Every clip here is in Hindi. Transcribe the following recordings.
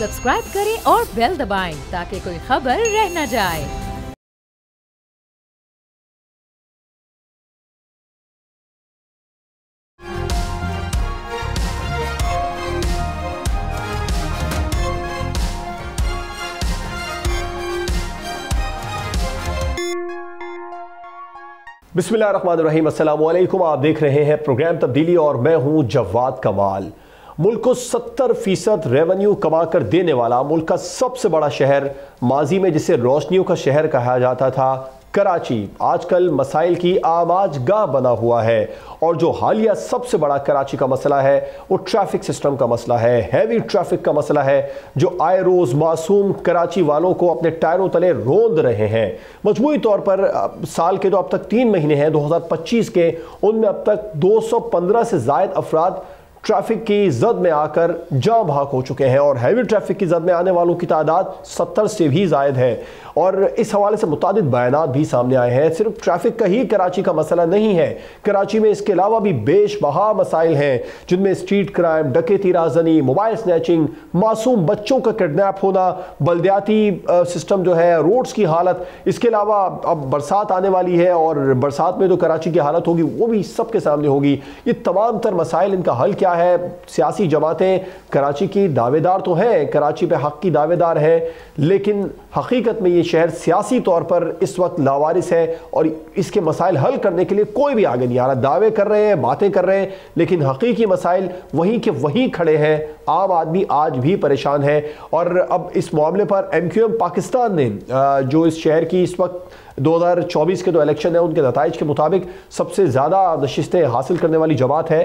सब्सक्राइब करें और बेल दबाएं ताकि कोई खबर रह न जाए। बिस्मिल्लाहिर्रहमानिर्रहीम, अस्सलाम वालेकुम। आप देख रहे हैं प्रोग्राम तब्दीली और मैं हूं जवाद कमाल। मुल्क को 70% रेवेन्यू कमा कर देने वाला मुल्क का सबसे बड़ा शहर, माजी में जिसे रोशनियों का शहर कहा जाता था, कराची, आजकल मसाइल की आमाजगाह बना हुआ है। और जो हालिया सबसे बड़ा कराची का मसला है वो ट्रैफिक सिस्टम का मसला है, हैवी ट्रैफिक का मसला है, जो आए रोज़ मासूम कराची वालों को अपने टायरों तले रोंद रहे हैं। मजमूई तौर पर साल के जो अब तक 3 महीने हैं 2025 के, उनमें अब तक 215 से ज़ायद अफराद ट्रैफिक की जद में आकर जाँ भाग हो चुके हैं और हैवी ट्रैफिक की जद में आने वालों की तादाद 70 से भी ज़ायद है। और इस हवाले से मुतादिद बयानात भी सामने आए हैं। सिर्फ ट्रैफिक का ही कराची का मसला नहीं है, कराची में इसके अलावा भी बेशबहा मसाइल हैं, जिनमें स्ट्रीट क्राइम, डकैती, राजनी, मोबाइल स्नैचिंग, मासूम बच्चों का किडनैप होना, बल्दियाती सिस्टम जो है, रोड्स की हालत। इसके अलावा अब बरसात आने वाली है और बरसात में तो कराची की हालत होगी वो भी सबके सामने होगी। ये तमाम तर मसाइल, इनका हल क्या है? सियासी जमातें कराची की दावेदार तो हैं, कराची पे हक की दावेदार हैं, लेकिन हकीकत में ये शहर सियासी तौर पर इस वक्त लावारिस है और इसके मसाइल हल करने के लिए कोई भी आगे नहीं आ रहा। दावे कर रहे हैं, बातें कर रहे हैं, लेकिन हकीकी मसाइल वहीं के वहीं खड़े हैं। आम आदमी आज भी परेशान है। और अब इस मामले पर MQM पाकिस्तान ने जो इस शहर की इस वक्त 2024 के जो इलेक्शन है उनके नताइज के मुताबिक सबसे ज़्यादा नशिस्तें हासिल करने वाली जमात है,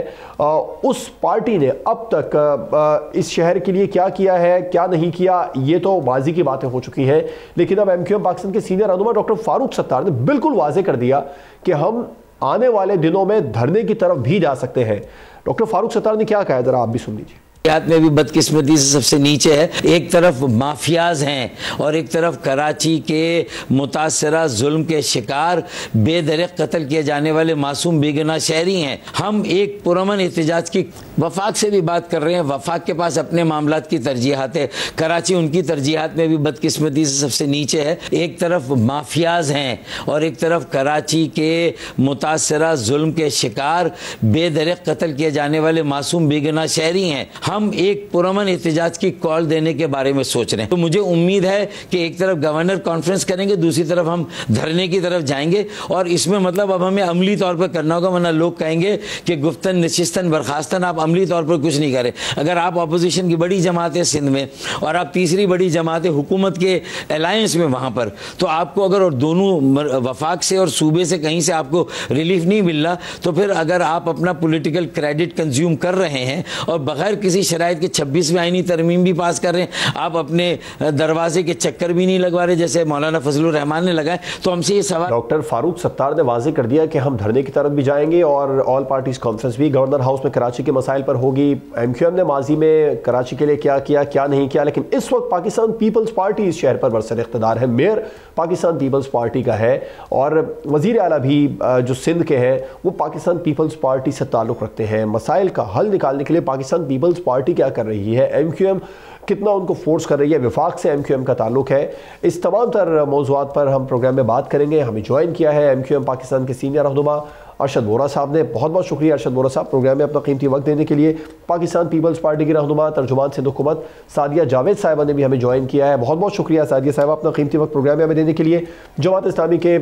उस पार्टी ने अब तक इस शहर के लिए क्या किया है, क्या नहीं किया, ये तो माजी की बातें हो चुकी हैं। लेकिन अब MQM पाकिस्तान के सीनियर रहनुमा डॉक्टर फारूक सत्तार ने बिल्कुल वाजे कर दिया कि हम आने वाले दिनों में धरने की तरफ भी जा सकते हैं। डॉक्टर फारूक सत्तार ने क्या कहा, जरा आप भी सुन लीजिए। में भी बदकिस्मती से सबसे नीचे है। एक तरफ माफियाज हैं और एक तरफ कराची के मुतासरा जुल्म के शिकार बेदरिक कत्ल किए जाने वाले मासूम बेगुनाह शहरी हैं। हम एक पुरअमन एहतजाज की वफाक से भी बात कर रहे हैं। वफाक के पास अपने मामलात की तरजीहात है, कराची उनकी तरजीहात में भी बदकिस्मती से सबसे नीचे है। एक तरफ माफियाज हैं और एक तरफ कराची के मुतासरा जुल्म के शिकार बेदरिक कत्ल किए जाने वाले मासूम बेगुनाह शहरी हैं। हम एक पुरअमन एहतजाज की कॉल देने के बारे में सोच रहे हैं। तो मुझे उम्मीद है कि एक तरफ गवर्नर कॉन्फ्रेंस करेंगे, दूसरी तरफ हम धरने की तरफ जाएंगे। और इसमें मतलब अब हमें अमली तौर पर करना होगा, वरना लोग कहेंगे कि गुफ्तन नशिस्तन बर्खास्तन, आप अमली तौर पर कुछ नहीं करें। अगर आप अपोजिशन की बड़ी जमात है सिंध में और आप तीसरी बड़ी जमात है हुकूमत के अलायंस में वहाँ पर, तो आपको अगर और दोनों वफाक से और सूबे से कहीं से आपको रिलीफ नहीं मिल रहा, तो फिर अगर आप अपना पॉलिटिकल क्रेडिट कंज्यूम कर रहे हैं और बगैर किसी शराइत के 26वीं आईनी तरमीम भी पास कर रहे हैं, आप अपने दरवाजे के चक्कर भी नहीं लगवा रहे जैसे मौलाना फजलुर रहमान ने लगाए, तो हमसे ये सवाल। डॉक्टर फारूक सत्तार ने वाजे कर दिया कि हम धरने की तरफ भी जाएंगे और ऑल पार्टीज कॉन्फ्रेंस भी गवर्नर हाउस में कराची के मसाइल पर होगी। MQM ने माजी में कराची के लिए क्या किया, क्या नहीं किया, लेकिन इस वक्त पाकिस्तान पीपल्स पार्टी इस शहर पर बरसर इख्तिदार है। मेयर पाकिस्तान पीपल्स पार्टी का है और वजीर आला भी जो सिंध के हैं वो पाकिस्तान पीपल्स पार्टी से ताल्लुक़ रखते हैं। मसाइल का हल निकालने के लिए पाकिस्तान पीपल्स पार्टी क्या कर रही है, MQM कितना उनको फोर्स कर रही है, विफाक से MQM का ताल्लुक है, इस तमाम तर मौज़ूआत पर हम प्रोग्राम में बात करेंगे। हमें ज्वाइन किया है MQM पाकिस्तान के सीनियर रहनुमा अरशद वोरा साहब ने। बहुत बहुत शुक्रिया अरशद वोरा साहब प्रोग्राम में अपना कीमती वक्त देने के लिए। पाकिस्तान पीपल्स पार्टी की रहनुमा तर्जुमान सिंध हुकूमत सादिया जावेद साहिबा ने भी हमें ज्वाइन किया है। बहुत बहुत शुक्रिया सादिया साहिबा अपना कीमती वक्त प्रोग्राम में हमें देने के लिए। जमात इस्लामी के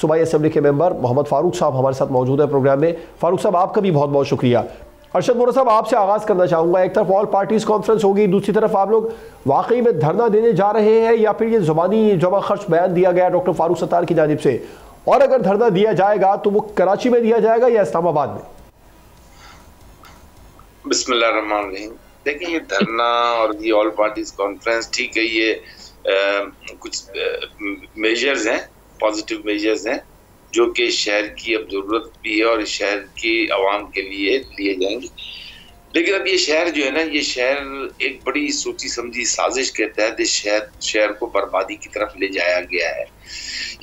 सूबाई असम्बली के मेंबर मोहम्मद फारूक साहब हमारे साथ मौजूद है प्रोग्राम में। फारूक साहब आपका भी बहुत बहुत शुक्रिया। अरशद वोरा साहब आपसे आगाज़ करना चाहूँगा, एक तरफ ऑल पार्टीज कॉन्फ्रेंस होगी, दूसरी तरफ आप लोग वाकई में धरना देने जा रहे हैं या फिर ये ज़ुबानी जमा खर्च बयान दिया गया डॉक्टर फारूक सत्तार की जानिब से, और अगर धरना दिया जाएगा तो वो कराची में दिया जाएगा या इस्लामाबाद में? बिस्मिल्लाहिर्रहमानिर्रहीम। देखिए ये धरना और ये ऑल पार्टीज कॉन्फ्रेंस ठीक है, ये कुछ मेजर्स हैं, पॉजिटिव मेजर्स हैं जो कि शहर की अब ज़रूरत भी है और शहर की आवाम के लिए लिए जाएंगे। लेकिन अब ये शहर जो है ना, ये शहर एक बड़ी सोची समझी साजिश के तहत इस शहर को बर्बादी की तरफ ले जाया गया है।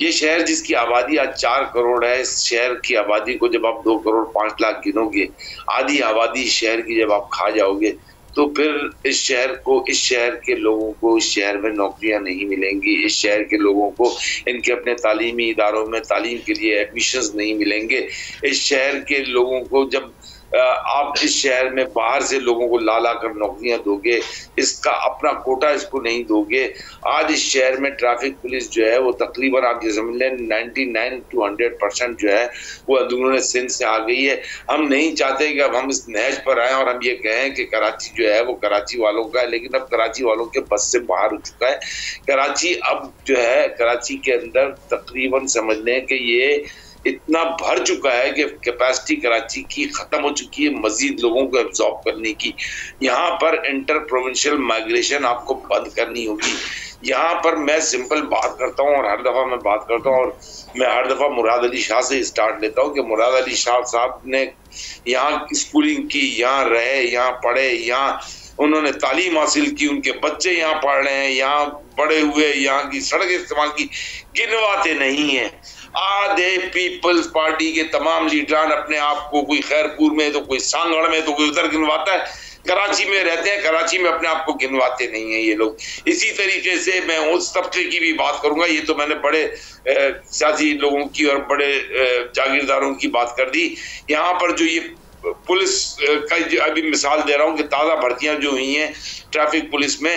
ये शहर जिसकी आबादी आज 4 करोड़ है, इस शहर की आबादी को जब आप 2 करोड़ 5 लाख गिनोगे, आधी आबादी शहर की जब आप खा जाओगे तो फिर इस शहर के लोगों को इस शहर में नौकरियां नहीं मिलेंगी, इस शहर के लोगों को इनके अपने तालीमी इदारों में तालीम के लिए एडमिशंस नहीं मिलेंगे। इस शहर के लोगों को जब आप इस शहर में बाहर से लोगों को ला कर नौकरियां दोगे, इसका अपना कोटा इसको नहीं दोगे। आज इस शहर में ट्रैफिक पुलिस जो है वो तकरीबन आप ये समझ लें 99 to 100% जो है वो अंदरूनी सिंध से आ गई है। हम नहीं चाहते कि अब हम इस नहज पर आए और हम ये कहें कि कराची जो है वो कराची वालों का है, लेकिन अब कराची वालों के बस से बाहर हो चुका है। कराची अब जो है कराची के अंदर तकरीबन समझ लें कि ये इतना भर चुका है कि कैपेसिटी कराची की खत्म हो चुकी है मजीद लोगों को एब्जॉर्ब करने की। यहाँ पर इंटर प्रोविंशियल माइग्रेशन आपको बंद करनी होगी। यहाँ पर मैं सिंपल बात करता हूँ और हर दफ़ा मैं बात करता हूँ और मैं हर दफ़ा मुराद अली शाह से स्टार्ट लेता हूँ कि मुराद अली शाह साहब ने यहाँ स्कूलिंग की, यहाँ रहे, यहाँ पढ़े, यहाँ उन्होंने तालीम हासिल की, उनके बच्चे यहाँ पढ़ रहे हैं, यहाँ बड़े हुए, यहाँ की सड़क इस्तेमाल की, गिनवाते नहीं है। आधे पीपल्स पार्टी के तमाम लीडरान अपने आप को कोई खैरपुर में तो कोई सांगड़ में तो कोई उधर गिनवाता है, कराची में रहते हैं, कराची में अपने आप को गिनवाते नहीं है ये लोग। इसी तरीके से मैं उस तबके की भी बात करूंगा, ये तो मैंने बड़े सियासी लोगों की और बड़े जागीरदारों की बात कर दी। यहाँ पर जो ये पुलिस का अभी मिसाल दे रहा हूँ कि ताज़ा भर्तियां जो हुई हैं ट्रैफिक पुलिस में,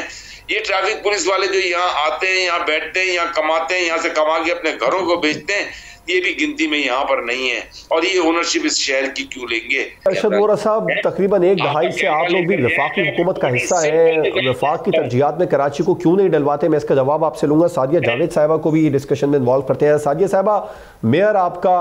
ये ट्रैफिक पुलिस वाले जो यहाँ आते हैं, यहाँ बैठते हैं, यहाँ कमाते हैं, यहाँ से कमा के अपने घरों को बेचते हैं, ये भी गिनती में यहाँ पर नहीं है। और ये ओनरशिप इस शहर की क्यों लेंगे? अरशद वोरा साहब, तकरीबन एक दहाई से आप लोग भी वफाकी हुकूमत का हिस्सा है, वफाक की तरजीहात में कराची को क्यों नहीं डलवाते? मैं इसका जवाब आपसे लूंगा। सादिया जावेद साहिबा को भी डिस्कशन में इन्वॉल्व करते हैं। सादिया साहिबा, मेयर आपका,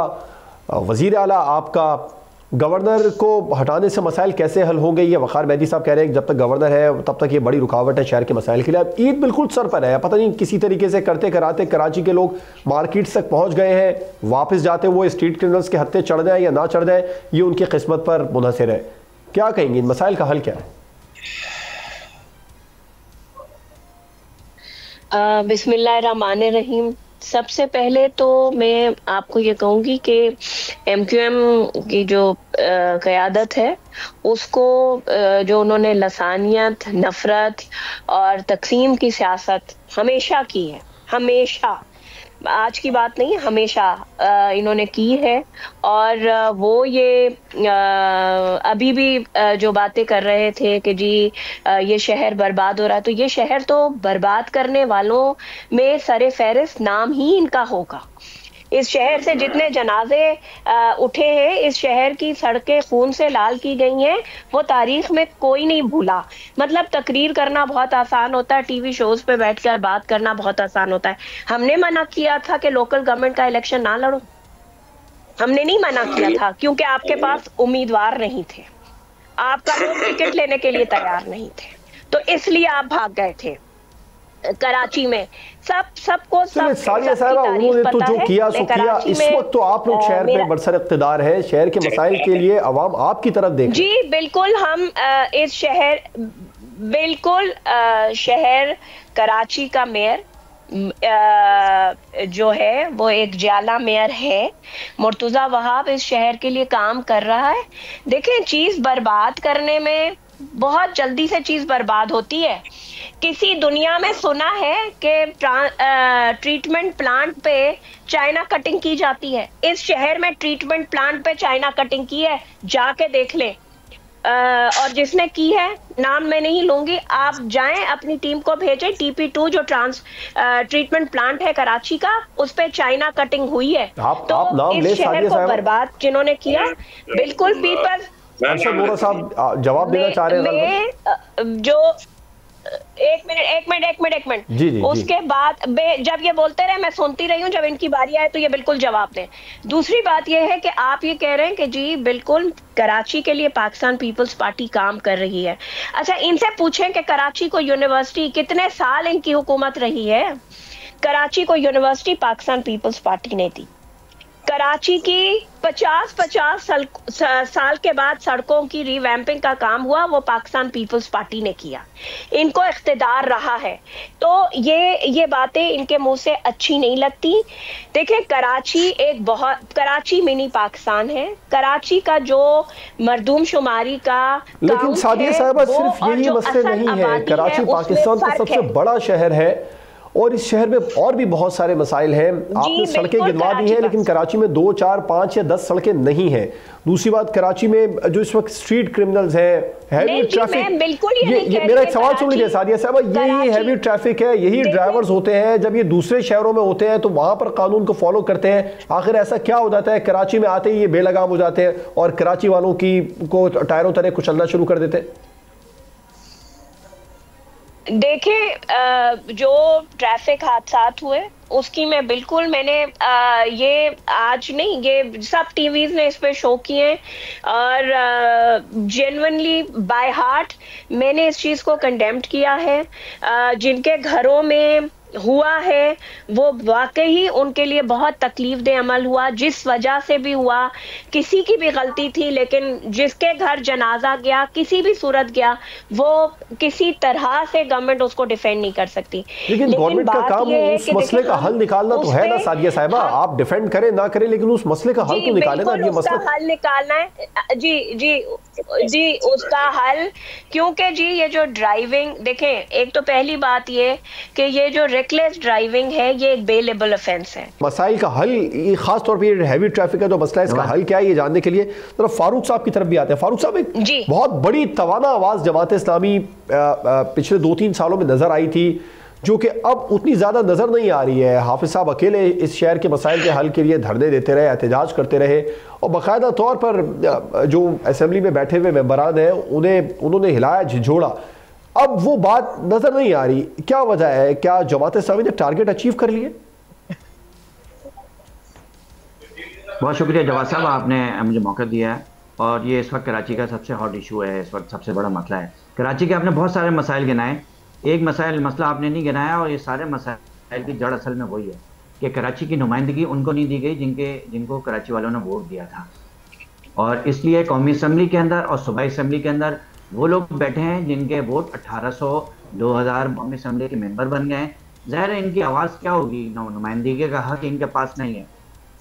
वजीर आला आपका, गवर्नर को हटाने से मसाइल कैसे हल होंगे? ये वक़ार मेहदी साहब कह रहे हैं कि जब तक गवर्नर है तब तक ये बड़ी रुकावट है शहर के मसाइल के लिए। अब ईद बिल्कुल सर पर है, पता नहीं किसी तरीके से करते कराते कराची के लोग मार्केट्स तक पहुंच गए हैं, वापस जाते वो स्ट्रीट क्रिमिनल्स के हत्थे चढ़ जाए या ना चढ़ जाए, ये उनकी किस्मत पर मुनहसर है। क्या कहेंगे, इन मसाइल का हल क्या है? बिस्मिल्लाहिर्रहमानिर्रहीम। सबसे पहले तो मैं आपको ये कहूँगी कि MQM की जो क़यादत है उसको जो उन्होंने लसानियत, नफ़रत और तकसीम की सियासत हमेशा की है, हमेशा, आज की बात नहीं, हमेशा इन्होंने की है। और वो ये अभी भी जो बातें कर रहे थे कि जी ये शहर बर्बाद हो रहा है, तो ये शहर तो बर्बाद करने वालों में सरे फहरिस्त नाम ही इनका होगा। इस शहर से जितने जनाजे उठे हैं, इस शहर की सड़कें खून से लाल की गई हैं, वो तारीख में कोई नहीं भूला। मतलब तकरीर करना बहुत आसान होता है, टीवी शोज पे बैठकर बात करना बहुत आसान होता है। हमने मना किया था कि लोकल गवर्नमेंट का इलेक्शन ना लड़ो, हमने नहीं मना किया था, क्योंकि आपके पास उम्मीदवार नहीं थे, आपका लोग टिकट लेने के लिए तैयार नहीं थे, तो इसलिए आप भाग गए थे। कराची में सबको सादिया साहिबा, उन्होंने तो जो किया सो किया। इस वक्त तो आप लोग शहर में बरसर इक़्तिदार है, शहर के मसाइल के लिए अवाम आपकी तरफ देख। जी बिल्कुल, हम इस शहर, बिल्कुल शहर कराची का मेयर जो है वो एक जाला मेयर है, मुर्तज़ा वहाब, इस शहर के लिए काम कर रहा है। देखें, चीज बर्बाद करने में बहुत जल्दी से चीज बर्बाद होती है। किसी दुनिया में सुना है कि ट्रीटमेंट प्लांट पे चाइना कटिंग की जाती है? इस शहर में ट्रीटमेंट प्लांट पे चाइना कटिंग की है, जाके देख ले। और जिसने की है, नाम मैं नहीं लूंगी, आप जाएं अपनी टीम को भेजें। TP2 जो ट्रीटमेंट प्लांट है कराची का, उस पे चाइना कटिंग हुई है। तो इस शहर को बर्बाद जिन्होंने किया, बिल्कुल पीपल। साहब जवाब देना चाह रहे हैं जो एक मिनट जी, उसके बाद जब ये बोलते रहे मैं सुनती रही हूँ, जब इनकी बारी आए तो ये बिल्कुल जवाब दें। दूसरी बात ये है कि आप ये कह रहे हैं कि जी बिल्कुल कराची के लिए पाकिस्तान पीपल्स पार्टी काम कर रही है। अच्छा, इनसे पूछें कि कराची को यूनिवर्सिटी कितने साल इनकी हुकूमत रही है? कराची को यूनिवर्सिटी पाकिस्तान पीपल्स पार्टी ने दी। कराची की 50 साल के बाद सड़कों की रिवैम्पिंग का काम हुआ, वो पाकिस्तान पीपल्स पार्टी ने किया, इनको इख्तिदार रहा है, तो ये बातें इनके मुंह से अच्छी नहीं लगती। देखिए कराची मिनी पाकिस्तान है, कराची का जो मरदूम शुमारी का, लेकिन सादिया साहिबा सिर्फ यही मसले नहीं है, कराची पाकिस्तान का सबसे बड़ा शहर है और इस शहर में और भी बहुत सारे मसाइल हैं। आपने सड़कें गिनवा दी हैं, लेकिन कराची में 2, 4, 5 या 10 सड़कें नहीं हैं। दूसरी बात, कराची में जो इस वक्त स्ट्रीट क्रिमिनल्स हैं, हैवी ट्रैफिक, ये मेरा एक सवाल सुन लीजिए सादिया साहबा, यही हैवी ट्रैफिक है, यही ड्राइवर्स होते हैं, जब ये दूसरे शहरों में होते हैं तो वहां पर कानून को फॉलो करते हैं। आखिर ऐसा क्या हो जाता है कराची में आते ही ये बेलगाम हो जाते हैं और कराची वालों को टायरों तरह कुचलना शुरू कर देते हैं? देखिए, जो ट्रैफिक हादसात हुए उसकी मैंने ये आज नहीं, ये सब टीवीज ने इस पे शो किए और जेन्युइनली बाय हार्ट मैंने इस चीज को कंडेम्ड किया है। जिनके घरों में हुआ है वो वाकई उनके लिए बहुत तकलीफ दे अमल हुआ, जिस वजह से भी हुआ, किसी की भी गलती थी, लेकिन जिसके घर जनाजा गया, किसी भी सूरत गया, वो किसी तरह से गवर्नमेंट उसको डिफेंड नहीं कर सकती। लेकिन गवर्नमेंट का काम उस मसले का हल निकालना तो है ना सादिया साहिबा, आप डिफेंड करें ना करें, लेकिन उस मसले का हल तो निकालें ना। ये मसला हल निकालना है जी उसका हल, क्योंकि जी ये जो ड्राइविंग, देखें, एक तो पहली बात ये कि ये जो रेकलेस ड्राइविंग है ये एक बेलेबल ऑफेंस है। मसाइल का हल, खास तौर पे हैवी ट्रैफिक का जो मसला है, इसका हल क्या है ये जानने के लिए जरा फारूक साहब की तरफ भी आते हैं। फारूक साहब, एक बहुत बड़ी तवाना आवाज जमात इस्लामी पिछले 2-3 सालों में नजर आई थी, जो कि अब उतनी ज्यादा नजर नहीं आ रही है। हाफिज साहब अकेले इस शहर के मसाइल के हल के लिए धरने देते रहे, एहतजाज करते रहे और बाकायदा तौर पर जो असेंबली में बैठे हुए मेंबरान हैं उन्होंने हिलाया झिझोड़ा। अब वो बात नजर नहीं आ रही, क्या वजह है? क्या जमात इस्लामी ने टारगेट अचीव कर लिए? बहुत शुक्रिया जवाद साहब, आपने मुझे मौका दिया है। और ये इस वक्त कराची का सबसे हॉट इशू है, इस वक्त सबसे बड़ा मसला है कराची के। आपने बहुत सारे मसाइल गिनाए, एक मसला आपने नहीं गिनाया, और ये सारे मसाइल की जड़ असल में वही है कि कराची की नुमाइंदगी उनको नहीं दी गई जिनको कराची वालों ने वोट दिया था। और इसलिए कौमी असम्बली के अंदर और सूबाई असम्बली के अंदर वो लोग बैठे हैं जिनके वोट 1800 2000 कौमी असम्बली के मेंबर बन गए। ज़ाहिर है इनकी आवाज़ क्या होगी, नुमाइंदगी का हक इनके पास नहीं है।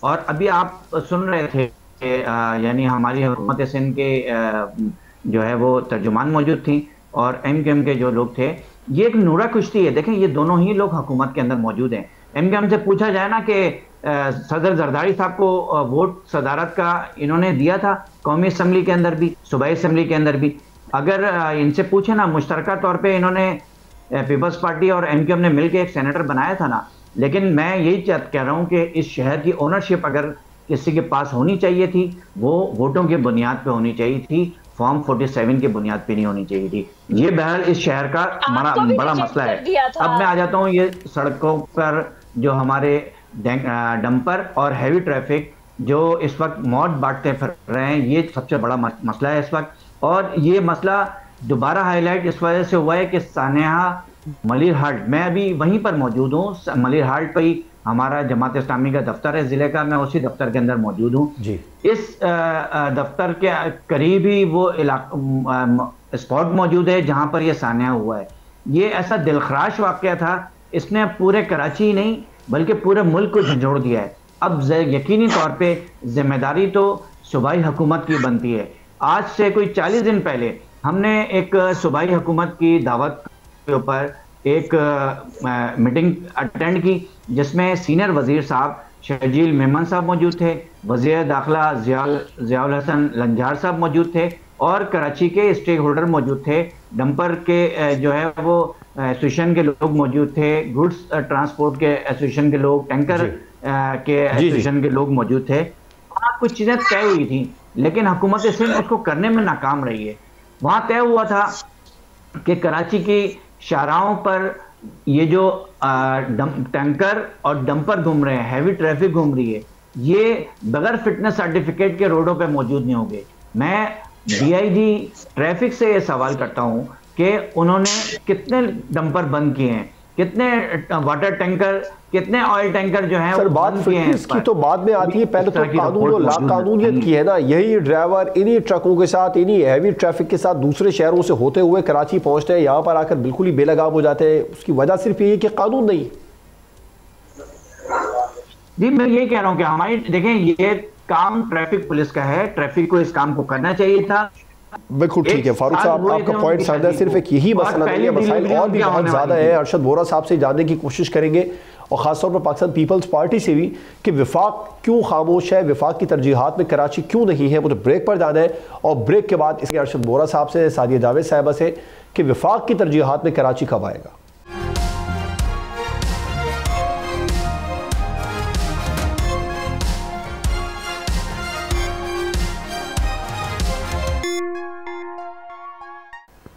और अभी आप सुन रहे थे यानी हमारी हुकूमत सिंध के जो है वो तर्जुमान मौजूद थी और MQM के जो लोग थे, ये एक नूरा कुश्ती है। देखें, ये दोनों ही लोग हुकूमत के अंदर मौजूद हैं। MQM से पूछा जाए ना कि सदर जरदारी साहब को वोट सदारत का इन्होंने दिया था कौमी असम्बली के अंदर भी, सूबाई असम्बली के अंदर भी। अगर इनसे पूछे ना, मुश्तरका तौर पे इन्होंने पीपल्स पार्टी और MQM ने मिलकर एक सेनेटर बनाया था ना। लेकिन मैं यही कह रहा हूँ कि इस शहर की ओनरशिप अगर किसी के पास होनी चाहिए थी, वो वोटों की बुनियाद पे होनी चाहिए थी, फॉर्म 47 की बुनियाद पे नहीं होनी चाहिए थी। ये बहरहाल इस शहर का बड़ा मसला है। अब मैं आ जाता हूँ ये सड़कों पर जो हमारे डंपर और हैवी ट्रैफिक जो इस वक्त मौत बांटते फिर रहे हैं, ये सबसे बड़ा मसला है इस वक्त। और ये मसला दोबारा हाईलाइट इस वजह से हुआ है कि सानेहा मलिर हाल्ट, मैं अभी वहीं पर मौजूद हूँ, मलिर हाल्ट पर ही हमारा जमात इस्लामी का दफ्तर है ज़िले का, मैं उसी दफ्तर के अंदर मौजूद हूँ। इस दफ्तर के करीब ही वो स्पॉट मौजूद है जहाँ पर यह सान्या हुआ है। ये ऐसा दिलखराश वाक़या था, इसने पूरे कराची ही नहीं बल्कि पूरे मुल्क को झंझोड़ दिया है। अब यकीनी तौर पे जिम्मेदारी तो सूबाई हुकूमत की बनती है। आज से कोई 40 दिन पहले हमने एक सूबाई हुकूमत की दावत के ऊपर एक मीटिंग अटेंड की, जिसमें सीनियर वजीर साहब शर्जील मेमन साहब मौजूद थे, वज़ीर दाखिला ज़ियाउल हसन लंजार साहब मौजूद थे और कराची के स्टेक होल्डर मौजूद थे, डंपर के जो है वो एसोसिएशन के लोग मौजूद थे, गुड्स ट्रांसपोर्ट के एसोसिएशन के लोग, टैंकर के एसोसिएशन के लोग मौजूद थे। वहाँ कुछ चीज़ें तय हुई थी, लेकिन हुकूमत सिंध उसको करने में नाकाम रही है। वहाँ तय हुआ था कि कराची की शाहराहों पर ये जो टैंकर और डंपर घूम रहे हैं, हैवी ट्रैफिक घूम रही है, ये बगैर फिटनेस सर्टिफिकेट के रोडों पे मौजूद नहीं होंगे। मैं DIG ट्रैफिक से ये सवाल करता हूँ कि उन्होंने कितने डंपर बंद किए हैं। कितने वाटर टैंकर, कितने ऑयल टैंकर जो हैं सर, बात फिटनेस की तो बाद में आती है, पहले तो कानून और लाकानूनियत की है ना। यही ड्राइवर इन्हीं ट्रकों के साथ, इन्हीं हैवी ट्रैफिक के साथ दूसरे शहरों से होते हुए कराची पहुंचते हैं, यहाँ पर आकर बिल्कुल ही बेलगाम हो जाते हैं। उसकी वजह सिर्फ यही कि कानून नहीं। जी मैं ये कह रहा हूँ कि हमारी देखें, ये काम ट्रैफिक पुलिस का है, ट्रैफिक को इस काम को करना चाहिए था। बिल्कुल ठीक है फारूक साहब, आपका पॉइंट समझा। सिर्फ एक यही मसला नहीं है, मसाइल और भी बहुत ज्यादा है। अरशद वोरा साहब से जानने की कोशिश करेंगे, और खासतौर पर पाकिस्तान पीपल्स पार्टी से भी, कि विफाक क्यों खामोश है, विफाक की तरजीहात में कराची क्यों नहीं है। मुझे ब्रेक पर जाना है, और ब्रेक के बाद इसके अरशद वोरा साहब से, सादिया जावेद साहिबा से, कि विफाक की तरजीहात में कराची कब आएगा।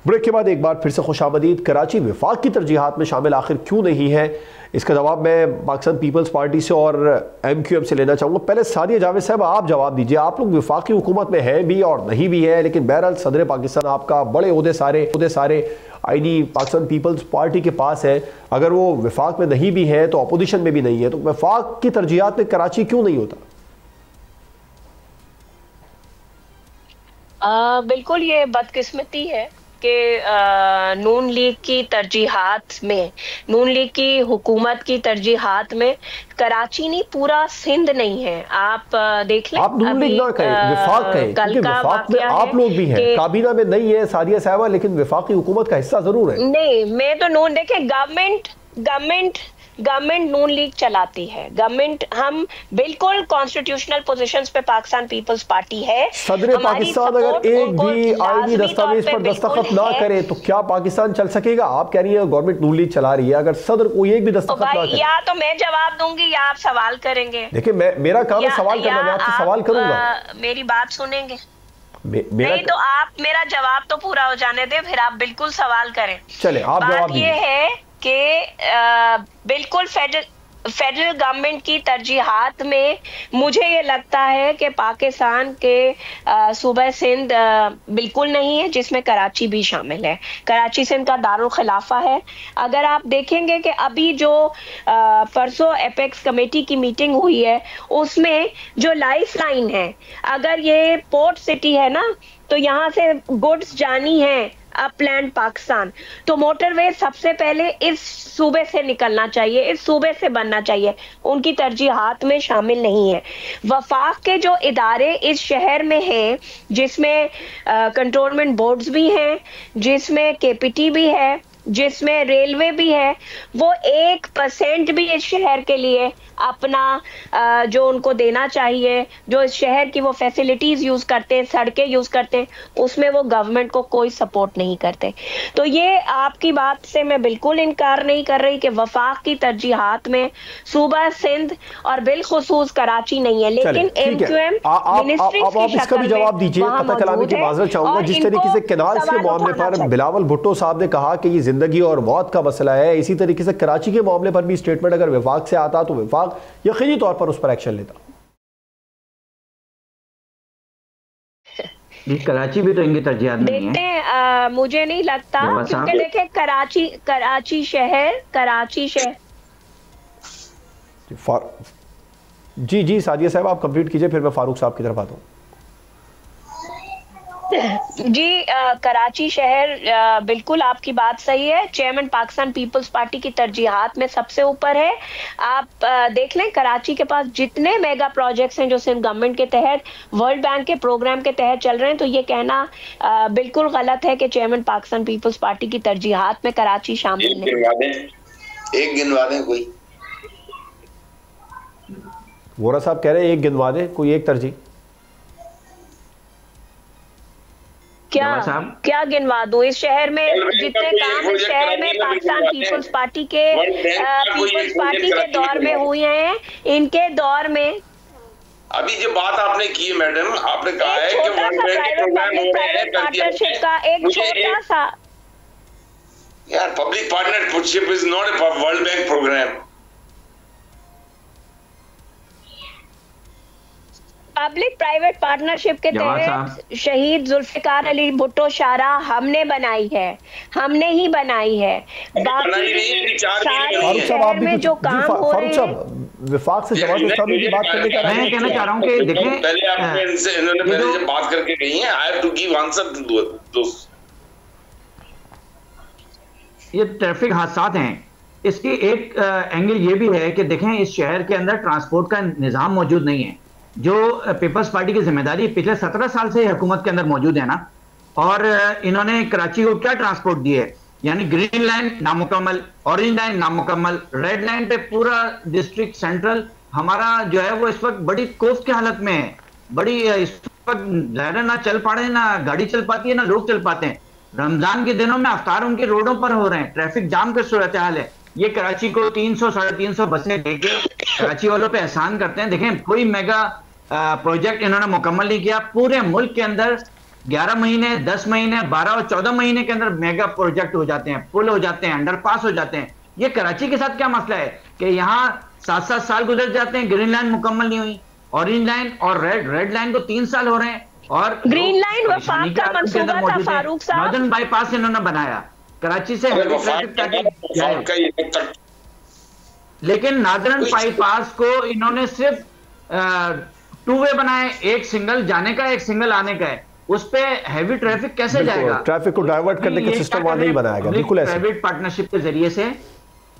ब्रेक के बाद एक बार फिर से खुशामदीद। कराची विफाक की तरजीहात में शामिल आखिर क्यों नहीं है, इसका जवाब मैं पाकिस्तान पीपल्स पार्टी से और MQM से लेना चाहूँगा। पहले सादिया जावेद साहब आप जवाब दीजिए। आप लोग विफाकी हुकूमत में हैं भी और नहीं भी है, लेकिन बहरहाल सदर पाकिस्तान आपका, बड़े ओहदे सारे आईनी पाकिस्तान पीपल्स पार्टी के पास है। अगर वो विफाक में नहीं भी है तो अपोजिशन में भी नहीं है, तो विफाक की तरजीहात में कराची क्यों नहीं होता? बिल्कुल ये बदकिस्मती है कि नून लीग की तरजीहात में, नून लीग की हुकूमत की तरजीहात में कराची नहीं, पूरा सिंध नहीं है। आप देख लें, आप नून लीग ना कहें, विफाक कहें, क्योंकि विफाक में आप लोग भी हैं, काबीना में नहीं है सादिया साहिबा, लेकिन विफाकी हुकूमत का हिस्सा जरूर है। नहीं, मैं तो नून, देखे गवर्नमेंट नून लीग चलाती है। गवर्नमेंट, हम बिल्कुल कॉन्स्टिट्यूशनल पोजीशंस पे पाकिस्तान पीपल्स पार्टी है। सदर पाकिस्तान अगर एक भी आईनी दस्तावेज पर दस्तखत ना करे तो क्या पाकिस्तान चल सकेगा? आप कह रही है गवर्नमेंट नून लीग चला रही है, अगर सदर कोई एक भी दस्तखत ना करे, या तो मैं जवाब दूंगी या आप सवाल करेंगे। देखिए, मेरा काम है सवाल करना, मैं आपसे सवाल करूंगा, मेरी बात सुनेंगे। नहीं तो आप मेरा जवाब तो पूरा हो जाने दे, फिर आप बिल्कुल सवाल करें। चले, आप जवाब दीजिए। ये है कि बिल्कुल फेडरल गवर्नमेंट की तरजीहात में मुझे ये लगता है कि पाकिस्तान के सूबा सिंध बिल्कुल नहीं है, जिसमें कराची भी शामिल है। कराची सिंध का दारुल खिलाफा है। अगर आप देखेंगे कि अभी जो परसों एपेक्स कमेटी की मीटिंग हुई है, उसमें जो लाइफ लाइन है, अगर ये पोर्ट सिटी है ना, तो यहाँ से गुड्स जानी है अपलैंड पाकिस्तान, तो मोटरवे सबसे पहले इस सूबे से निकलना चाहिए, इस सूबे से बनना चाहिए। उनकी तरजीहात में शामिल नहीं है। वफाक के जो इदारे इस शहर में हैं, जिसमें कंट्रोलमेंट बोर्ड्स भी हैं, जिसमें KPT भी है, जिसमें रेलवे भी है, वो 1% भी इस शहर के लिए अपना जो उनको देना चाहिए, जो इस शहर की वो फैसिलिटीज यूज करते हैं, सड़कें यूज करते हैं, उसमें वो गवर्नमेंट को कोई सपोर्ट नहीं करते। तो ये आपकी बात से मैं बिल्कुल इनकार नहीं कर रही कि वफाक की तरजीहात में सूबा सिंध और बिलखुसूस कराची नहीं है, लेकिन MQM मिनिस्ट्री इसका भी जवाब दीजिए। कथा कलामी की माजरत चाहूंगा, जिस तरीके से कैनाल्स के मामले पर बिलावल भुट्टो साहब ने कहा कि ये जिंदगी और मौत का मसला है, इसी तरीके से कराची के मामले पर भी स्टेटमेंट अगर विफाक से आता तो विफाक यकीनी तौर पर उस पर एक्शन लेता। कराची भी तो इनकी तरजीहात नहीं है। देखते हैं, मुझे नहीं लगता, क्योंकि देखें कराची शहर जी सादिया साहब आप कंप्लीट कीजिए, फिर मैं फारूक साहब की तरफ आता हूँ। जी, कराची शहर बिल्कुल आपकी बात सही है। चेयरमैन पाकिस्तान पीपल्स पार्टी की तरजीहात में सबसे ऊपर है। आप देख लें, कराची के पास जितने मेगा प्रोजेक्ट्स हैं जो सिंध गवर्नमेंट के तहत, वर्ल्ड बैंक के प्रोग्राम के तहत चल रहे हैं, तो ये कहना बिल्कुल गलत है कि चेयरमैन पाकिस्तान पीपल्स पार्टी की तरजीहात में कराची शामिल नहीं। एक गिनवा दें कोई। वोरा साहब कह रहे हैं एक गिनवा दें कोई एक तरजीह। क्या गिनवा दूं? इस शहर में जितने काम इस शहर में पाकिस्तान पीपल्स पार्टी के दौर में हुए हैं, इनके दौर में अभी जो बात आपने की है मैडम, आपने कहा है कि वर्ल्ड बैंक प्रोग्राम हो रहे हैं, पार्टनरशिप का एक छोटा सा, यार public partnership is not a world bank programme. Public private partnership के तहत शहीद जुल्फिकार अली भुट्टो शाहराह हमने बनाई है, हमने ही बनाई है। बाकी सारे शहर में जो काम हो रहे हैं, विफाक से जवाब इस्लामी की बात करने का मैं कहना चाह रहा हूँ कि देखें, पहले आपने इन्होंने पहले से बात करके गई है, I have to give answer to दोस्त। ये ट्रैफिक हादसात हैं, इसकी एक एंगल ये भी है कि देखें इस शहर के अंदर ट्रांसपोर्ट का निज़ाम मौजूद नहीं है, जो पीपल्स पार्टी की जिम्मेदारी पिछले 17 साल से हुकूमत के अंदर मौजूद है ना। और इन्होंने कराची को क्या ट्रांसपोर्ट दी है, यानी ग्रीन लाइन नामुकम्मल, ऑरेंज लाइन नामुकम्मल, रेड लाइन पे पूरा डिस्ट्रिक्ट सेंट्रल हमारा जो है वो इस वक्त बड़ी कोफ की हालत में है, बड़ी इस वक्त ज़्यादा ना चल पा रहे हैं, ना गाड़ी चल पाती है, ना लोग चल पाते हैं। रमजान के दिनों में अफ्तार उनके रोडों पर हो रहे हैं, ट्रैफिक जाम की सूरत हाल है। ये कराची को 300 साढ़े 300 बसें देके कराची वालों पे एहसान करते हैं। देखें कोई मेगा प्रोजेक्ट इन्होंने मुकम्मल नहीं किया। पूरे मुल्क के अंदर 11 महीने 10 महीने 12 और 14 महीने के अंदर मेगा प्रोजेक्ट हो जाते हैं, पुल हो जाते हैं, अंडरपास हो जाते हैं। ये कराची के साथ क्या मसला है कि यहाँ 7-7 साल गुजर जाते हैं, ग्रीन लाइन मुकम्मल नहीं हुई, ऑरेंज लाइन और रेड लाइन को 3 साल हो रहे हैं। और ग्रीन लाइन वफाक का मंसूबा था फारूक साहब, नॉर्दर्न बाईपास इन्होंने बनाया कराची से हेवी ट्रैफिक ताकि, लेकिन नॉर्दर्न बाईपास को इन्होंने सिर्फ 2 वे बनाए, एक सिंगल जाने का एक सिंगल आने का है, उस पे हैवी ट्रैफिक कैसे जाएगा? ट्रैफिक को डाइवर्ट करने का सिस्टम वहां नहीं बनाया गया। बिल्कुल ऐसे प्राइवेट पार्टनरशिप के जरिए से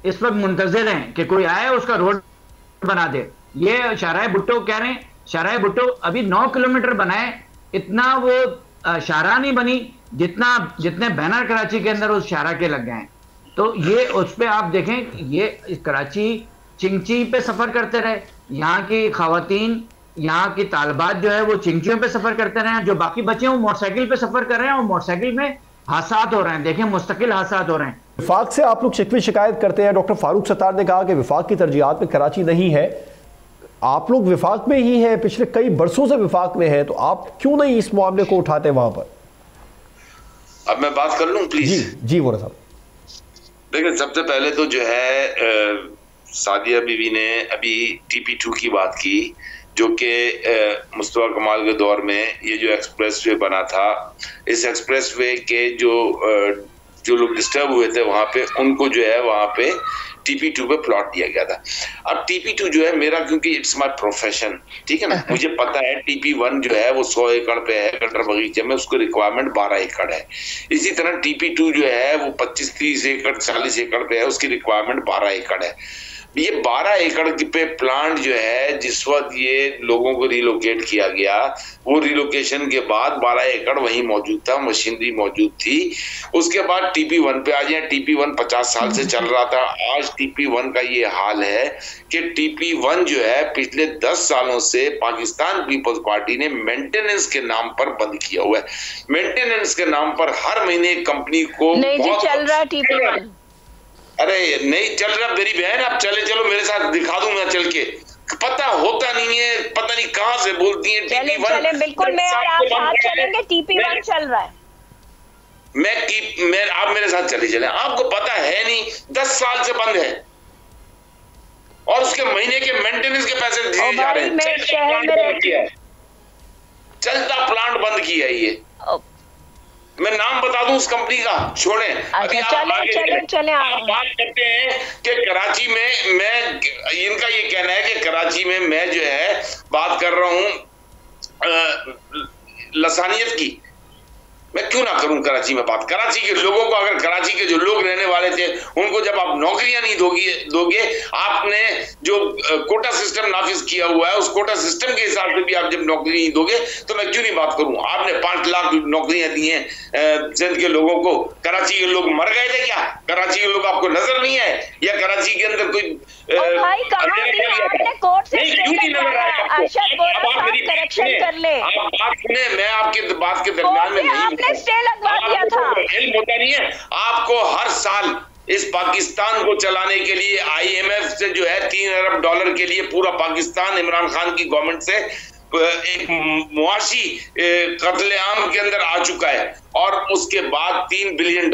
इस वक्त मुंतजिर हैं कि कोई आए उसका रोड बना दे। ये शाहराह भुट्टो कह रहे हैं, शाहराह भुट्टो अभी 9 किलोमीटर बनाए, इतना वो शाहराह नहीं बनी जितने बैनर कराची के अंदर उस शाहराह के लग गए हैं। तो ये उस पे आप देखें, ये कराची चिंची पे सफर करते रहे, यहाँ की खवातीन, यहाँ की तालबात जो है वो चिंचियों पे सफर करते रहे हैं, जो बाकी बच्चे हैं वो मोटरसाइकिल पे सफर कर रहे हैं और मोटरसाइकिल में हादसात हो रहे हैं। देखें मुस्तकिल हादसात हो रहे हैं। विफाक से आप लोग शिकवी शिकायत करते हैं, डॉक्टर फारूक सत्तार ने कहा कि विफाक की तरजीहात में कराची नहीं है। आप लोग विफाक में ही हैं, पिछले कई बरसों से विफाक में हैं, तो आप क्यों नहीं इस मामले को उठाते वहां पर? अब मैं बात कर लूं प्लीज? जी वोरा साहब। देखिए सबसे पहले तो जो है सादिया बीवी ने अभी TP2 की बात की, जो कि मुस्तफा कमाल के दौर में ये जो एक्सप्रेसवे बना था, इस एक्सप्रेसवे के जो लोग डिस्टर्ब हुए थे वहां पे, उनको जो है वहां पे TP2 पे प्लॉट दिया गया था। अब TP2 जो है मेरा, क्योंकि इट्स माय प्रोफेशन, ठीक है ना, मुझे पता है TP1 जो है वो 100 एकड़ पे है कटर बगीचे में, उसको रिक्वायरमेंट 12 एकड़ है। इसी तरह TP2 जो है वो 25-30 एकड़ 40 एकड़ पे है, उसकी रिक्वायरमेंट 12 एकड़ है। ये 12 एकड़ पे प्लांट जो है, जिस वक्त ये लोगों को रिलोकेट किया गया, वो रिलोकेशन के बाद 12 एकड़ वहीं मौजूद था, मशीनरी मौजूद थी। उसके बाद TP1 पे आ जाए। TP1 50 साल से चल रहा था। आज TP1 का ये हाल है कि TP1 जो है पिछले 10 सालों से पाकिस्तान पीपल्स पार्टी ने मेंटेनेंस के नाम पर बंद किया हुआ है। मेंटेनेंस के नाम पर हर महीने कंपनी को नहीं जी चल रहा है TP1। अरे नहीं चल रहा मेरी बहन, आप चले चलो मेरे साथ, दिखा दूं मैं चल के। पता होता नहीं है, पता नहीं कहां से बोलती है TP1। चले बिल्कुल, मैं और आप साथ चलेंगे, TP1 चल रहा है। मैं आप मेरे साथ चले, आपको पता है नहीं 10 साल से बंद है और उसके महीने के मेंटेनेंस के पैसे दिए जा रहे हैं। चलता प्लांट बंद किया है ये। मैं नाम बता दूं उस कंपनी का, छोड़ें। अभी चले आप बात करते हैं कि कराची में, मैं इनका ये कहना है कि कराची में मैं जो है बात कर रहा हूं लसानियत की। मैं क्यों ना करूं कराची में बात? कराची के लोगों को, अगर कराची के जो लोग रहने वाले थे उनको जब आप नौकरियां नहीं दोगे, आपने जो कोटा सिस्टम नाफिज किया हुआ है उस कोटा सिस्टम के हिसाब से भी आप जब नौकरी नहीं दोगे तो मैं क्यों नहीं बात करूं? आपने 5 लाख नौकरियां दी हैं सिंध के लोगों को। कराची के लोग मर गए थे क्या? कराची के लोग आपको नजर नहीं आए? या कराची के अंदर कोई भाई आपने कोर्ट से आप बात सुने, मैं आपके बात के दरमियान में नहीं, स्टे लगवा दिया था। इल्म होता नहीं है आपको? हर साल इस पाकिस्तान को चलाने के लिए IMF से जो है $3 अरब के लिए पूरा पाकिस्तान इमरान खान की गवर्नमेंट से एक मुआशी कत्लेआम के अंदर आ चुका है। और उसके बाद $3 बिलियन,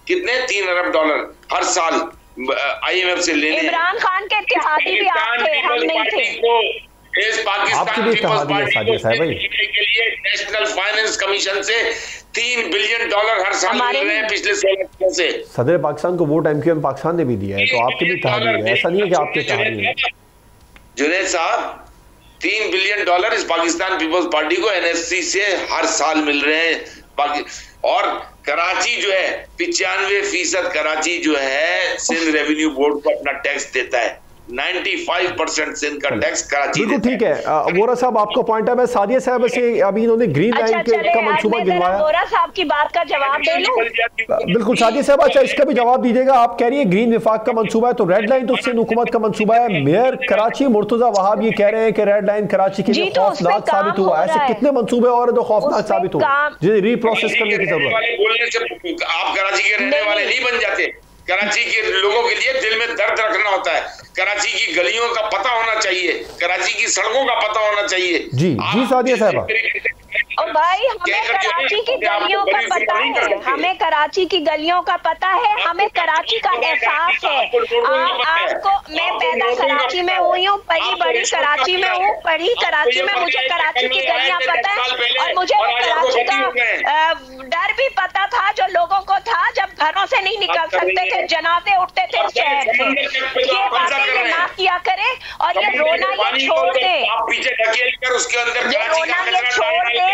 कितने? $3 अरब हर साल IMF से लेने। इमरान खान के इत्तेहादी भी आप थे, हम नहीं थे। इस आपकी पाकिस्तान भी पीपल्स कहानी है पार्टी साजिया को साहब भाई। के लिए नेशनल फाइनेंस कमीशन से $3 बिलियन हर साल मिल रहे हैं पिछले 16 सालों से। सदर पाकिस्तान को वोट एमक्यूएम पाकिस्तान ने भी दिया है, तो आपकी भी कहानी है, ऐसा नहीं है कि आपकी कहानी है। जुनैद साहब, $3 बिलियन इस पाकिस्तान पीपल्स पार्टी को एनएससी से हर साल मिल रहे हैं। और कराची जो है 95% कराची जो है सिंध रेवेन्यू बोर्ड को अपना टैक्स देता है। 95% सिंध का टैक्स कराची बिल्कुल ठीक है। वोरा साहब आपको पॉइंट है। मैं सादिया साहब से अभी इन्होंने ग्रीन लाइन का मंसूबा गिनवाया। वोरा साहब की बात का जवाब दे लूं? बिल्कुल सादिया साहब, अच्छा इसका भी जवाब दीजिएगा। आप कह रही है ग्रीन विफाक का मंसूबा है, तो रेड लाइन तो सिंध हुकूमत का मंसूबा है। मेयर कराची मुर्तजा वहाब ये कह रहे हैं कि रेड लाइन कराची के लिए खौफनाक साबित हुआ। ऐसे कितने मंसूबे और जो खौफनाक साबित हुए जिन्हें रीप्रोसेस करने की जरूरत है? आप कराची के रहने वाले नहीं बन जाते। कराची के लोगों के लिए दिल में दर्द रखना होता है। कराची की गलियों का पता होना चाहिए, कराची की सड़कों का पता होना चाहिए। जी जी सादिया साहब, और भाई हमें कराची की गलियों का पता है, हमें कराची की गलियों का पता है, हमें कराची का एहसास है। आपको, मैं पैदा कराची में हुई हूँ, पली बड़ी कराची में हूँ, पढ़ी कराची में, मुझे कराची की गलियां पता है। और मुझे कराची का डर भी पता था जो लोगों को था जब घरों से नहीं निकल सकते थे, जनाजे उठते थे शहर से। ये बातें ना किया करे और ये रोना ये छोड़ दे, ये रोना ये छोड़ दे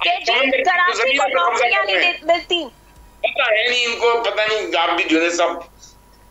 कि जी कराची को नौकरियां नहीं मिलती। पता है नहीं इनको, पता नहीं। आप भी जुनैद साहब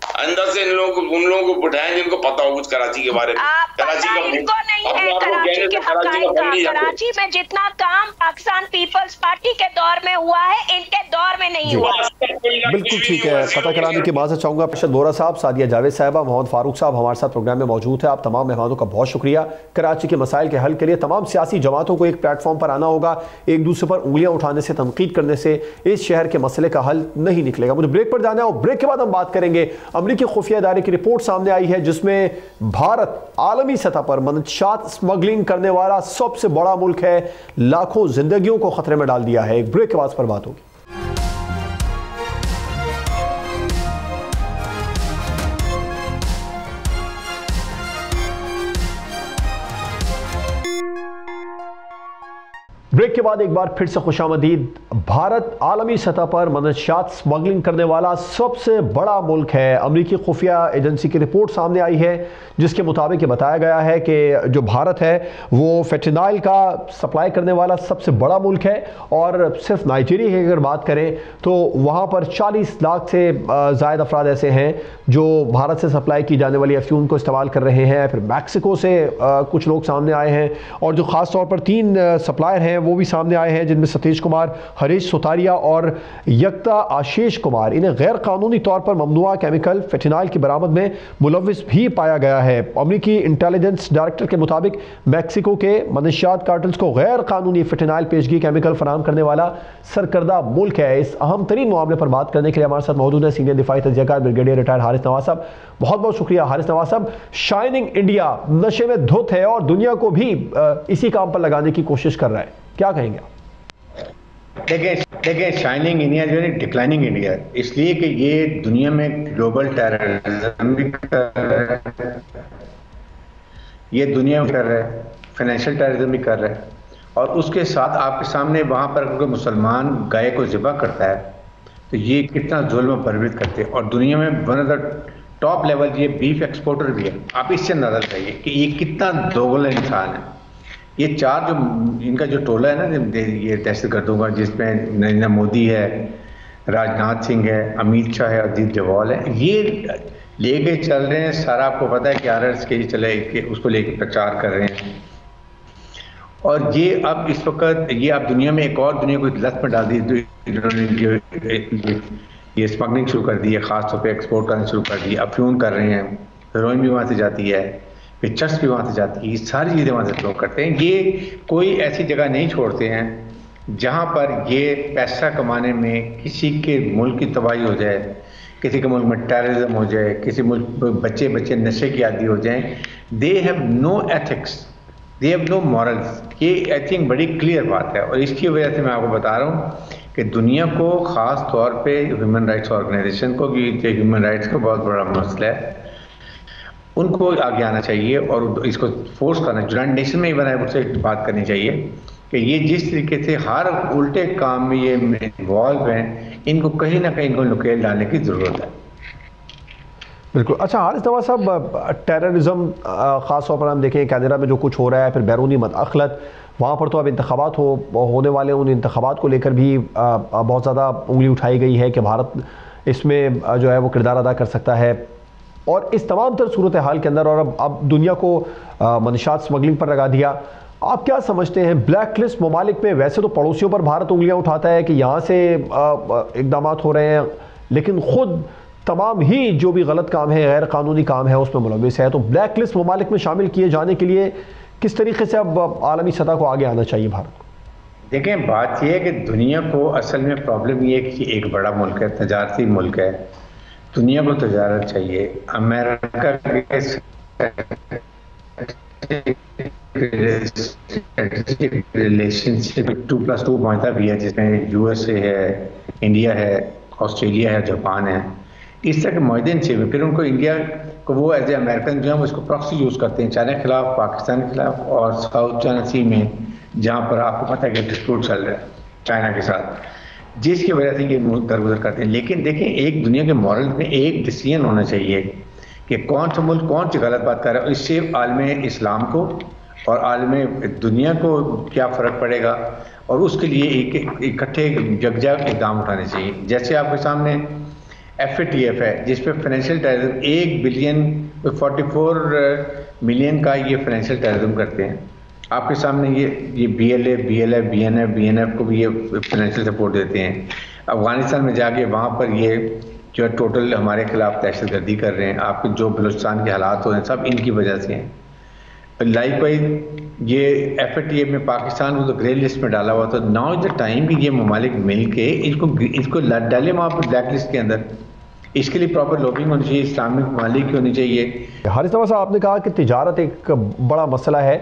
अंदर से उन लोगों को बिठाएं जिनको पता हो कुछ कराची के बारे में। कराची का इनको नहीं है कराची के हक़ाइक़ का। कराची में जितना काम पाकिस्तान पीपल्स पार्टी के दौर में हुआ है, इनके दौर में नहीं हुआ। बिल्कुल ठीक है। पता कराने की बात से चाहूंगा अरशद बोरा साहब, सादिया जावेद साहबा, मोहम्मद फारूक साहब हमारे साथ प्रोग्राम में मौजूद है। आप तमाम मेहमानों का बहुत शुक्रिया। कराची के मसाइल के हल के लिए तमाम सियासी जमातों को एक प्लेटफॉर्म पर आना होगा। एक दूसरे पर उंगलियां उठाने से, तनकीद करने से इस शहर के मसले का हल नहीं निकलेगा। मुझे ब्रेक पर जाना है और ब्रेक के बाद हम बात करेंगे। अमेरिकी खुफिया इदारे की रिपोर्ट सामने आई है जिसमें भारत आलमी सतह पर मनशात स्मगलिंग करने वाला सबसे बड़ा मुल्क है, लाखों जिंदगियों को खतरे में डाल दिया है। एक ब्रेक के बाद पर बात होगी। ब्रेक के बाद एक बार फिर से खुशामदीद। भारत आलमी सतह पर मनशियात स्मगलिंग करने वाला सबसे बड़ा मुल्क है। अमेरिकी खुफिया एजेंसी की रिपोर्ट सामने आई है जिसके मुताबिक ये बताया गया है कि जो भारत है वो फेंटेनाइल का सप्लाई करने वाला सबसे बड़ा मुल्क है। और सिर्फ नाइजीरिया की अगर बात करें तो वहाँ पर 40 लाख से ज़ायद अफराद ऐसे हैं जो भारत से सप्लाई की जाने वाली अफ्यूम को इस्तेमाल कर रहे हैं। फिर मैक्सिको से कुछ लोग सामने आए हैं और जो ख़ास तौर पर 3 सप्लायर हैं वो भी सामने आए हैं जिनमें सतीश कुमार, हरीश सुतारिया और यक्ता आशीष कुमार। इन्हें गैर कानूनी तौर पर ममनुआ केमिकल फेंटेनाइल की बरामद में मुलविस भी पाया गया है। अमेरिकी इंटेलिजेंस डायरेक्टर के मुताबिक मैक्सिको के मनशियात कार्टल्स को गैर कानूनी फेंटेनाइल पेशगी केमिकल फराहम करने वाला सरकर्दा मुल्क है। इस अहम तरीन मामले पर बात करने के लिए हमारे साथ मौजूद है सीनियर दिफाई तजज़ियाकार ब्रिगेडियर रिटायर्ड हारिस नवाज साहब। बहुत बहुत शुक्रिया हारिस नवाज साहब। शाइनिंग इंडिया नशे में धुत है और दुनिया को भी इसी काम पर लगाने की कोशिश कर रहा है, क्या कहेंगे आप? देखिए शाइनिंग इंडिया जो है डिक्लाइनिंग इंडिया है, इसलिए कि ये दुनिया में ग्लोबल टेररिज्म भी कर रहा है, ये दुनिया में कर रहा है, फाइनेंशियल टेररिज्म भी कर रहा है। और उसके साथ आपके सामने वहाँ पर कोई मुसलमान गाय को ज़िबा करता है तो ये कितना जुल्म बर्बाद करते हैं। और दुनिया में one of the top level ये बीफ एक्सपोर्टर भी है। आप इससे अंदाजा लगाइए कि ये कितना दोगला इंसान है। ये 4 जो इनका जो टोला है ना, ये दहशतगर्दों का, जिसमें नरेंद्र मोदी है, राजनाथ सिंह है, अमित शाह है, अजीत डोवाल है, ये लेके चल रहे हैं। सारा आपको पता है कि RRS के चले के उसको लेके प्रचार कर रहे हैं। और ये अब इस वक्त ये अब दुनिया में एक और दुनिया को लत में डाल दी। ये स्मगलिंग शुरू कर दी है, ख़ासतौर पे एक्सपोर्ट करना शुरू कर दी, अफ्यूम कर रहे हैं, हेरोइन भी वहाँ से जाती है, पिक्चर्स भी वहाँ से जाती है, ये सारी चीज़ें वहाँ से लोग करते हैं। ये कोई ऐसी जगह नहीं छोड़ते हैं जहाँ पर ये पैसा कमाने में किसी के मुल्क की तबाही हो जाए, किसी के मुल्क में टेररिज्म हो जाए, किसी मुल्क बच्चे नशे की आदी हो जाए। They have no ethics, they have no morals. ये आई थिंक बड़ी क्लियर बात है। और इसकी वजह से मैं आपको बता रहा हूँ कि दुनिया को, ख़ास तौर पे ह्यूमन राइट्स ऑर्गेनाइजेशन को, कि ह्यूमन राइट्स का बहुत बड़ा मसला है। उनको आगे आना चाहिए और इसको फोर्स करना, यूनाइटेड नेशन में ही बनाए उससे बात करनी चाहिए कि ये जिस तरीके से हर उल्टे काम में ये इन्वॉल्व हैं, इनको कहीं ना कहीं इनको नुकेल डालने की ज़रूरत है। बिल्कुल। अच्छा हारिस नवाज साहब, टेररिज्म ख़ास तौर पर हम देखें कनाडा में जो कुछ हो रहा है, फिर बैरूनी मदअखलत, वहाँ पर तो अब इंतखाबात होने वाले, उन इंतखाबात को लेकर भी बहुत ज़्यादा उंगली उठाई गई है कि भारत इसमें जो है वो किरदार अदा कर सकता है। और इस तमाम तर सूरत हाल के अंदर और अब दुनिया को मंशात स्मगलिंग पर लगा दिया, आप क्या समझते हैं ब्लैक लिस्ट ममालिक में? वैसे तो पड़ोसियों पर भारत उंगलियां उठाता है कि यहाँ से इकदाम हो रहे हैं, लेकिन ख़ुद तमाम ही जो भी गलत काम है, गैर कानूनी काम है, उसमें मुलविस है। तो ब्लैक लिस्ट ममालिक में शामिल किए जाने के लिए किस तरीके से अब आलमी सतह को आगे आना चाहिए भारत को? देखें, बात यह है कि दुनिया को असल में प्रॉब्लम ये है कि एक बड़ा मुल्क है, तजारती मुल्क है, दुनिया को तजारत चाहिए। अमेरिका के रिलेशनशिप 2+2 मायदा भी है, जिसमें USA है, इंडिया है, ऑस्ट्रेलिया है, जापान है, इस तरह के मायदे चाहिए। फिर उनको इंडिया को वो एज ए अमेरिकन जो है वो इसको प्रॉक्सी यूज़ करते हैं चाइना के खिलाफ, पाकिस्तान के खिलाफ और साउथ चाइना सी में, जहाँ पर आपको पता है कि डिस्प्यूट चल रहा है चाइना के साथ, जिसकी वजह से ये दरगुजर करते हैं। लेकिन देखें, एक दुनिया के मॉरल में एक डिसीजन होना चाहिए कि कौन सा मुल्क कौन सी गलत बात कर रहा है, इससे आलम इस्लाम को और आलम दुनिया को क्या फ़र्क पड़ेगा, और उसके लिए एक इकट्ठे जगजाग इकदाम उठाने चाहिए। जैसे आपके सामने FATF है, जिस पे फाइनेंशियल टेररिज्म 1 बिलियन 44 मिलियन का ये फाइनेंशियल टेररिज्म करते हैं। आपके सामने ये BLA, BLF, BNF को भी ये फाइनेंशियल सपोर्ट देते हैं। अफगानिस्तान में जाके वहाँ पर ये जो है टोटल हमारे खिलाफ दहशतगर्दी कर रहे हैं। आपके जो बलूचिस्तान के हालात हो रहे हैं सब इनकी वजह से हैं। लाइकवाइज ये FATF में पाकिस्तान को तो ग्रे लिस्ट में डाला हुआ, तो नाउ इज द टाइम कि ये ममालिक मिल के इसको डाले वहाँ पर ब्लैक लिस्ट के अंदर। इसके लिए प्रॉपर लॉबिंग होनी चाहिए, इस्लामिक ममालिक की होनी चाहिए। हारिस नवाज साहब, आपने कहा कि तिजारत एक बड़ा मसला है,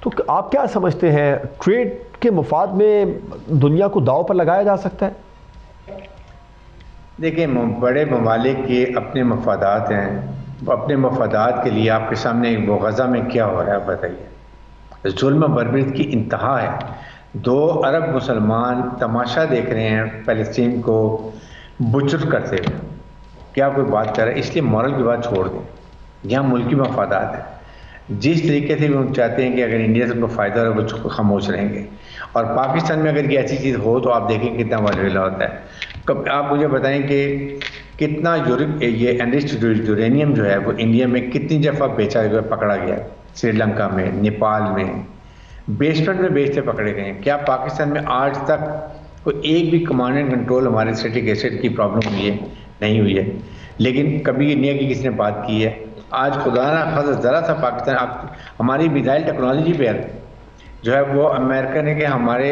तो आप क्या समझते हैं ट्रेड के मफाद में दुनिया को दाव पर लगाया जा सकता है? देखिए, बड़े ममालिक के अपने मफादात हैं, अपने मफादात के लिए आपके सामने वो गज़ा में क्या हो रहा है बताइए। जुल्म बर्बरीत की इंतहा है। 2 अरब मुसलमान तमाशा देख रहे हैं फ़लस्तीन को बुचर करते हुए, क्या कोई बात कर रहा है? इसलिए मॉरल की बात छोड़ दें, यहाँ मुल्की मफादात है। जिस तरीके से वो चाहते हैं कि अगर इंडिया से उनको फ़ायदा हो वो खामोश रहेंगे, और पाकिस्तान में अगर ये ऐसी चीज़ हो तो आप देखें कितना वालवेला होता है। कब आप मुझे बताएं कि कितना ये एनरिच्ड यूरेनियम जो है वो इंडिया में कितनी दफ़ा बेचा गया, पकड़ा गया, श्रीलंका में, नेपाल में, बेसमेंट में बेचते पकड़े गए हैं। क्या पाकिस्तान में आज तक कोई एक भी कमांड एंड कंट्रोल हमारे सिट्रिक एसिड की प्रॉब्लम हुई है? नहीं हुई है। लेकिन कभी इंडिया की किसने बात की है? आज खुदा ना खासा ज़रा सा पाकिस्तान हमारी मिसाइल टेक्नोलॉजी पर जो है वो अमेरिका ने के हमारे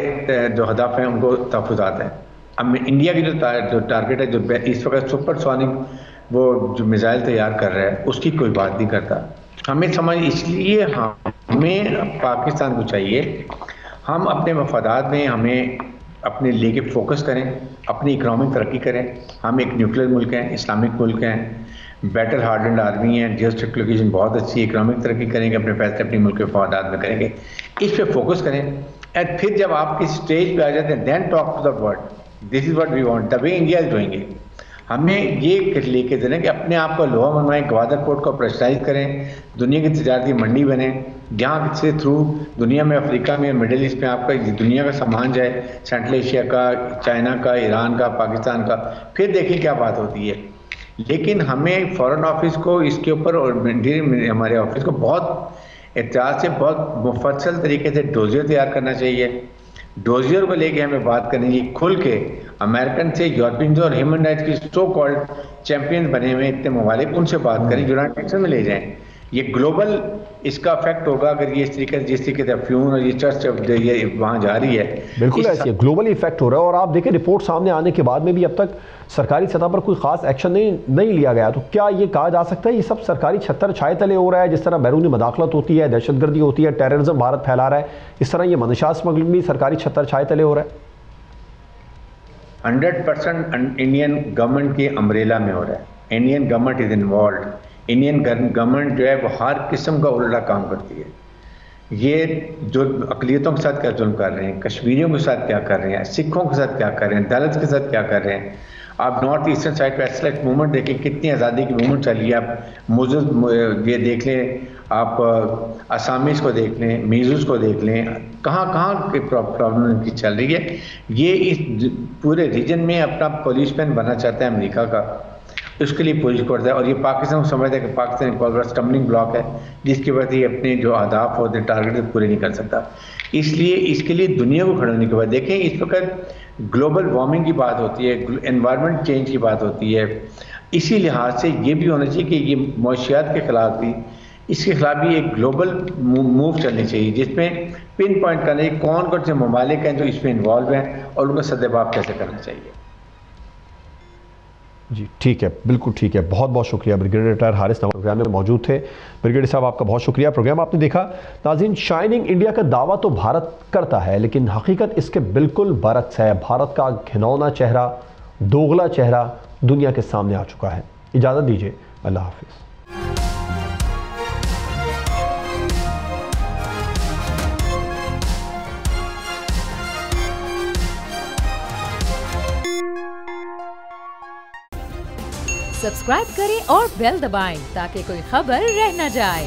जो हदफ हैं उनको तहफ़्फ़ुज़ात है। अब इंडिया की जो टारगेट है, जो इस वक्त सुपरसोनिक वो जो मिसाइल तैयार कर रहा है, उसकी कोई बात नहीं करता। हमें समझ, इसलिए हमें पाकिस्तान को चाहिए हम अपने मफादात में हमें अपने लेके फोकस करें, अपनी इकनॉमिक तरक्की करें। हम एक न्यूक्लियर मुल्क हैं, इस्लामिक मुल्क हैं, बैटल हार्डन्ड आर्मी है, जियोस्ट्रेटेजिक लोकेशन बहुत अच्छी, इकनॉमिक तरक्की करेंगे, अपने फैसले अपने मुल्क के मफादात में करेंगे, इस पर फोकस करें। एंड फिर जब आपकी स्टेज पे आ जाते हैं, then talk to the world, this is what we want, the way India is doing it. हमें ये लेके देना कि अपने आप को लोहा मनवाएं, ग्वादर पोर्ट को प्रेशराइज करें, दुनिया की तजारती मंडी बने, जहाँ से थ्रू दुनिया में, अफ्रीका में, मिडिल ईस्ट में आपका दुनिया का सामान जाए, सेंट्रल एशिया का, चाइना का, ईरान का, पाकिस्तान का, फिर देखिए क्या बात होती है। लेकिन हमें फॉरेन ऑफिस को इसके ऊपर और हमारे ऑफिस को बहुत एहतियात से, बहुत मुफस्सल तरीके से डोजियर तैयार करना चाहिए। डोजियर को लेके हमें बात करनी चाहिए खुल के, अमेरिकन से, यूरोपियन और ह्यूमन राइट्स की सो कॉल्ड चैंपियन बने हुए इतने ममालिक, उनसे बात करें, यूनाइटेड नेशन में ले जाएं। ये ग्लोबल इसका इफेक्ट होगा अगर ये जिस तरीके से अफ्यून और ये चर्च ये वहाँ जा रही है। बिल्कुल ऐसे ग्लोबल इफेक्ट हो रहा है। और आप देखें रिपोर्ट सामने आने के बाद में भी अब तक सरकारी सतह पर कोई खास एक्शन नहीं लिया गया। तो क्या ये कहा जा सकता है ये सब सरकारी छत्तर छाए तले हो रहा है? जिस तरह बैरूनी मदाखलत होती है, दहशतगर्दी होती है, टेररिज्म भारत फैला रहा है, इस तरह ये मंशात स्मगलिंग भी सरकारी छत्तर छाए तले हो रहा है। 100% इंडियन गवर्नमेंट के अम्ब्रेला में हो रहा है। Indian government is involve Indian government जो है वो हर किस्म का उल्टा काम करती है। ये जो अक़लियतों के साथ क्या जुल्म कर रहे हैं, कश्मीरियों के साथ क्या कर रहे हैं, सिखों के साथ क्या कर रहे हैं, दलित के साथ क्या कर रहे हैं। आप नॉर्थ ईस्टर्न साइड पर एक्सलेट मूवमेंट देखें, कितनी आज़ादी की मूवमेंट चली है। आप ये देख लें, आप असामीज़ को देख लें, मीज़ूज़ को देख लें, कहाँ की प्रॉब्लम की चल रही है। ये इस पूरे रीजन में अपना पॉलिसमैन बनना चाहता है अमेरिका का, उसके लिए पूरी करता है। और ये पाकिस्तान को समझता है कि पाकिस्तान एक बहुत बड़ा स्टम्बलिंग ब्लॉक है, जिसकी वजह से ये अपने जो अहदाफ होते हैं, टारगेट पूरे नहीं कर सकता। इसलिए इसके लिए दुनिया को खड़े होने के बाद देखें, इस वक्त ग्लोबल वार्मिंग की बात होती है, एनवायरनमेंट चेंज की बात होती है। इसी लिहाज से ये भी होना चाहिए कि ये मुआशियात के खिलाफ भी, इसके खिलाफ भी एक ग्लोबल मूव चलनी चाहिए, जिसमें पिन पॉइंट करना चाहिए कौन कौन से ममालिक हैं जो इसमें इन्वॉल्व हैं और उनका सद्देबाब कैसे करना चाहिए। जी ठीक है, बिल्कुल ठीक है। बहुत बहुत शुक्रिया। Brigadier retire Haris Nawaz programme में मौजूद थे। ब्रिगेडियर साहब आपका बहुत शुक्रिया। प्रोग्राम आपने देखा। नाज़रीन, शाइनिंग इंडिया का दावा तो भारत करता है, लेकिन हकीकत इसके बिल्कुल बरक्स है। भारत का घिनौना चेहरा, दोगला चेहरा दुनिया के सामने आ चुका है। इजाज़त दीजिए, अल्लाह हाफिज़। सब्सक्राइब करें और बेल दबाएं ताकि कोई खबर रह न जाए।